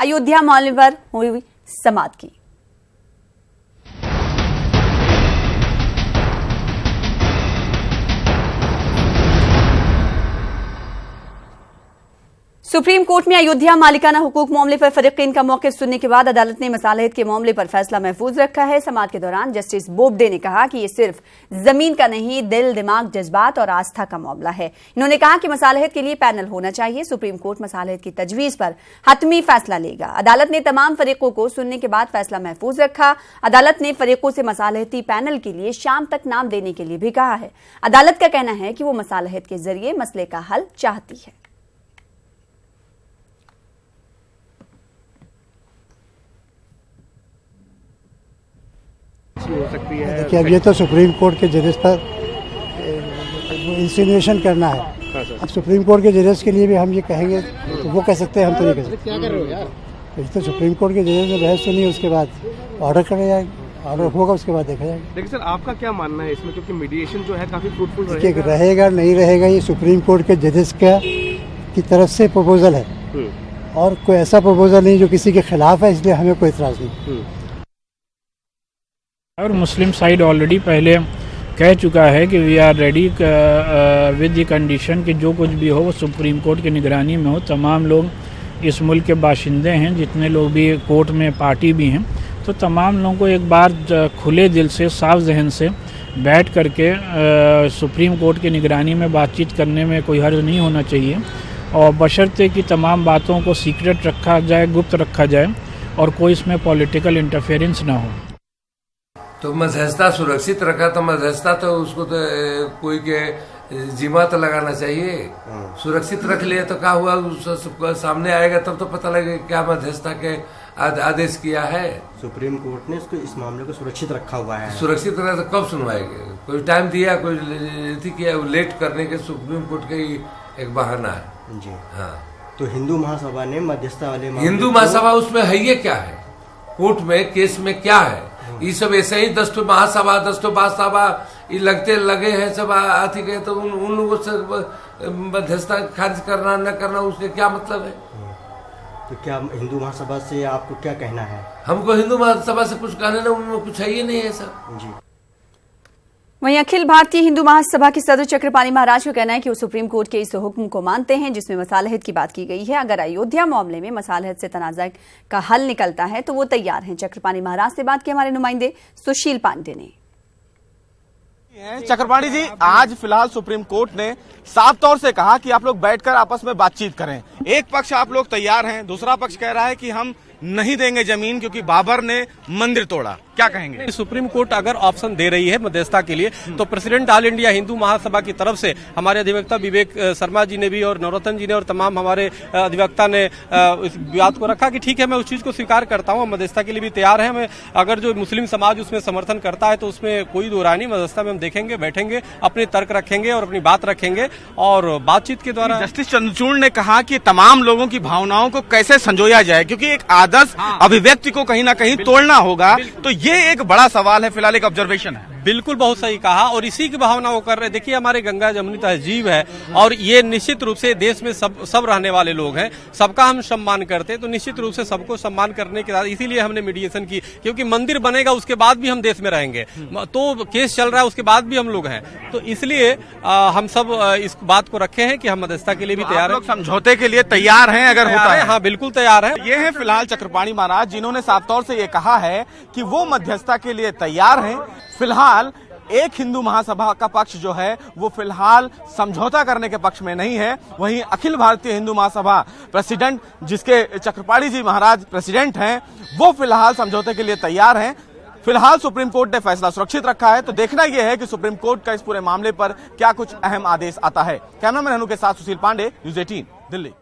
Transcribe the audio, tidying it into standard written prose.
अयोध्या मामले पर हुई समाअत की। सुप्रीम कोर्ट में अयोध्या मालिकाना हुकूक मामले पर फरीकीन का मौक़िफ़ सुनने के बाद अदालत ने मसालहत के मामले पर फैसला महफूज रखा है। समाअत के दौरान जस्टिस बोबडे ने कहा कि ये सिर्फ जमीन का नहीं, दिल, दिमाग, जज्बात और आस्था का मामला है। इन्होंने कहा कि मसालहत के लिए पैनल होना चाहिए। सुप्रीम कोर्ट मसालहत की तजवीज पर हतमी फैसला लेगा। अदालत ने तमाम फरीकों को सुनने के बाद फैसला महफूज रखा। अदालत ने फरीकों से मसालहती पैनल के लिए शाम तक नाम देने के लिए भी कहा है। अदालत का कहना है कि वो मसालहत के जरिए मसले का हल चाहती है। हो सकती है। देखिए, अब ये तो सुप्रीम कोर्ट के जजेस पर इंसिनुएशन करना है। हाँ सर। अब सुप्रीम कोर्ट के जजेस के लिए भी हम ये कहेंगे तो वो कह सकते हैं, हम तो नहीं कह सकते। क्या कर रहे हो यार? तो सुप्रीम कोर्ट के जजेस ने बहस सुनी, उसके बाद ऑर्डर करा जाएगा, ऑर्डर होगा, उसके बाद देखा जाएगा। लेकिन सर, आपका क्या मानना है इसमें, क्योंकि मीडिएशन जो है काफी फ्रूटफुल रहेगा नहीं रहेगा, ये सुप्रीम कोर्ट के जजेस की तरफ से प्रपोजल है और कोई ऐसा प्रपोजल नहीं जो किसी के खिलाफ है, इसलिए हमें कोई इतराज नहीं। और मुस्लिम साइड ऑलरेडी पहले कह चुका है कि we are ready with the condition कि जो कुछ भी हो वो सुप्रीम कोर्ट की निगरानी में हो। तमाम लोग इस मुल्क के बाशिंदे हैं, जितने लोग भी कोर्ट में पार्टी भी हैं, तो तमाम लोगों को एक बार खुले दिल से, साफ जहन से बैठ करके सुप्रीम कोर्ट की निगरानी में बातचीत करने में कोई हर्ज नहीं होना चाहिए। और बशर्ते कि तमाम बातों को सीक्रेट रखा जाए, गुप्त रखा जाए और कोई इसमें पॉलिटिकल इंटरफेरेंस ना हो। तो मध्यस्थता सुरक्षित रखा, तो मध्यस्थता तो उसको तो कोई के जिम्मा तो लगाना चाहिए। सुरक्षित रख लिए तो क्या हुआ, सामने आएगा तब तो पता लगेगा क्या मध्यस्थता के आदेश किया है। सुप्रीम कोर्ट ने इसको, इस मामले को सुरक्षित रखा हुआ है। सुरक्षित रखा तो कब सुनवाएंगे? कोई टाइम दिया, कोई किया, लेट करने के सुप्रीम कोर्ट का ही एक बहाना है जी। हाँ, तो हिंदू महासभा ने मध्यस्थता वाले हिंदू महासभा उसमें है, ये क्या है, कोर्ट में केस में क्या है, ये सब ऐसे ही 10 ठो महासभा, 10 ठो महासभा ये लगे हैं सब आती गए, तो उन लोगों से मध्यस्थता खारिज करना न करना उसके क्या मतलब है? तो क्या हिंदू महासभा से आपको क्या कहना है? हमको हिंदू महासभा से कुछ कहना नहीं, उनमें कुछ है ही नहीं है सर जी। वहीं अखिल भारतीय हिंदू महासभा के सदर चक्रपाणी महाराज का कहना है कि वो सुप्रीम कोर्ट के इस हुक्म को मानते हैं जिसमें मसालहत की बात की गई है। अगर अयोध्या मामले में मसालहत से तनाज़ा का हल निकलता है तो वो तैयार हैं। चक्रपाणी महाराज से बात की हमारे नुमाइंदे सुशील पांडे ने। चक्रपाणी जी, आज फिलहाल सुप्रीम कोर्ट ने साफ तौर से कहा कि आप लोग बैठकर आपस में बातचीत करें। एक पक्ष आप लोग तैयार हैं, दूसरा पक्ष कह रहा है कि हम नहीं देंगे जमीन क्योंकि बाबर ने मंदिर तोड़ा। क्या कहेंगे? सुप्रीम कोर्ट अगर ऑप्शन दे रही है मध्यस्थता के लिए तो president all India Hindu Mahasabha की तरफ से हमारे अधिवक्ता विवेक शर्मा जी ने भी और नवरत्न जी ने और तमाम हमारे अधिवक्ता ने इस बात को रखा कि ठीक है, मैं उस चीज को स्वीकार करता हूँ, मध्यस्थता के लिए भी तैयार है। मैं अगर जो मुस्लिम समाज उसमें समर्थन करता है तो उसमें कोई दो राय नहीं, मध्यस्थता में हम देखेंगे, बैठेंगे, अपने तर्क रखेंगे और अपनी बात रखेंगे और बातचीत के द्वारा। जस्टिस चंद्रचूड़ ने कहा कि तमाम लोगों की भावनाओं को कैसे संजोया जाए, क्योंकि एक आदर्श अभिव्यक्ति को कहीं ना कहीं तोड़ना होगा। तो ये एक बड़ा सवाल है, फिलहाल एक ऑब्जर्वेशन है। बिल्कुल, बहुत सही कहा और इसी की भावना वो कर रहे। देखिए, हमारे गंगा जमुनी तहजीब है और ये निश्चित रूप से देश में सब रहने वाले लोग हैं, सबका हम सम्मान करते हैं, तो निश्चित रूप से सबको सम्मान करने के साथ इसीलिए हमने मीडिएशन की, क्योंकि मंदिर बनेगा उसके बाद भी हम देश में रहेंगे, तो केस चल रहा है उसके बाद भी हम लोग हैं, तो इसलिए हम सब इस बात को रखे हैं कि हम मध्यस्थता के लिए भी तैयार हैं। समझौते के लिए तैयार हैं अगर होता है? हाँ, बिल्कुल तैयार है। ये है फिलहाल चक्रपाणी महाराज, जिन्होंने साफ तौर से ये कहा है कि वो मध्यस्थता के लिए तैयार हैं। फिलहाल एक हिंदू महासभा का पक्ष जो है वो फिलहाल समझौता करने के पक्ष में नहीं है, वहीं अखिल भारतीय हिंदू महासभा प्रेसिडेंट, जिसके चक्रपाणी जी महाराज प्रेसिडेंट हैं, वो फिलहाल समझौते के लिए तैयार हैं। फिलहाल सुप्रीम कोर्ट ने फैसला सुरक्षित रखा है, तो देखना यह है कि सुप्रीम कोर्ट का इस पूरे मामले पर क्या कुछ अहम आदेश आता है। कैमरामैन अनु के साथ सुशील पांडे, न्यूज़ 18 दिल्ली।